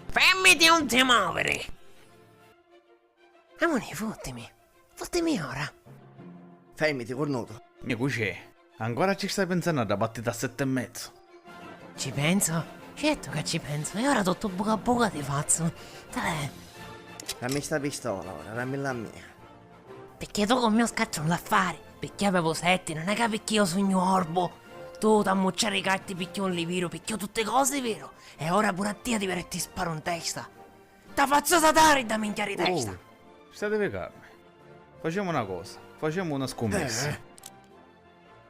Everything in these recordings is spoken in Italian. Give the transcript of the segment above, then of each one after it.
Fermiti, non ti muovere! Amore, fottimi. Fottimi ora. Fermiti, cornuto. E c'è? Ancora ci stai pensando alla partita a 7,5? Ci penso? Certo che ci penso. E ora tutto buca a buca ti faccio. Dai. Dammi sta pistola ora, dammi la mia. Perché tu con me scaccio non l'affare. Perché avevo 7, non è che perché io sogno orbo. Tu t'ammucciare i catti picchio un liviro, picchio tutte cose, vero? E ora pure a te ti sparo in testa. Ta faccio satare da minchiare in testa. State calmi. Facciamo una cosa. Facciamo una scommessa.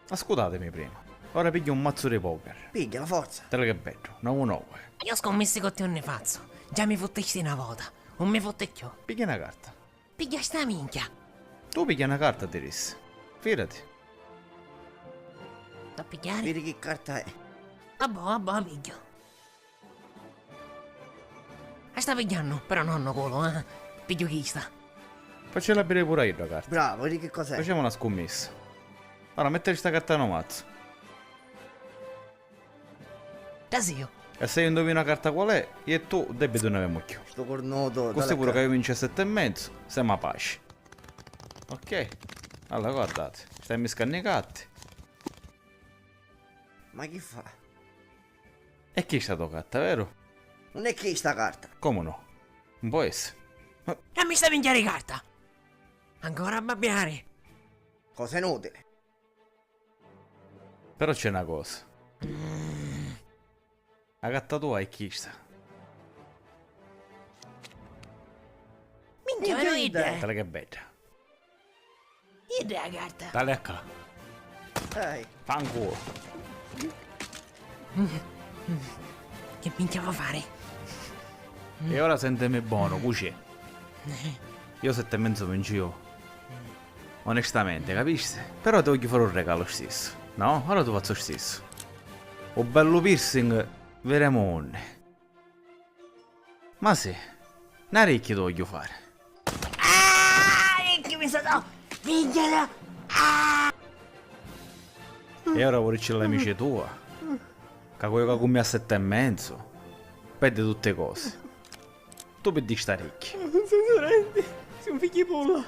Ascoltatemi prima. Ora piglio un mazzo di poker. Piglia la forza. Te che bello. 9-9. Io scommessi con te non ne faccio. Già mi fottesti una volta. Non mi fotte più. Piglia una carta. Piglia sta minchia. Tu piglia una carta, Teris. Fidati. Da pigliare? Vedi che carta è. Vabbè, piglio. La sta pigliando, però nonno colo, eh. Piglio chi sta. Faccela bere pure io la carta. Bravo, vedi che cos'è. Facciamo una scommessa. Ora mettere sta carta in un mazzo. Da zio. E se io indovino una carta qual è, io e tu debito ne abbiamo più. Sto cornuto. Questo è pure che io vince 7,5, siamo a pace. Ok. Allora guardate, stai scannicati. Ma che fa? E chi sta toccata, vero? Non è che sta carta. Come no? Non può essere. E mi sta minchiare carta. Ancora a babbiare. Cosa inutile. Però c'è una cosa. La carta tua è chi sta? Minchia, ma idea. Tale che bella. Idea carta. Tale a qua. Dai. Fanculo. Che minchia va a fare? E ora sentimi buono, cucì. Io 7,5 vinci io. Onestamente, capisci? Però ti voglio fare un regalo stesso. No? Ora tu faccio stesso. Un bello piercing vere monne. Ma sì, una ricchia ti voglio fare. Che mi sta dando? Minchia. E ora vuoi c'è l'amica tua. Che quello che come a 7,5 perde tutte cose. Tu per di sta ricchi. Non so, sei un figlio pollo.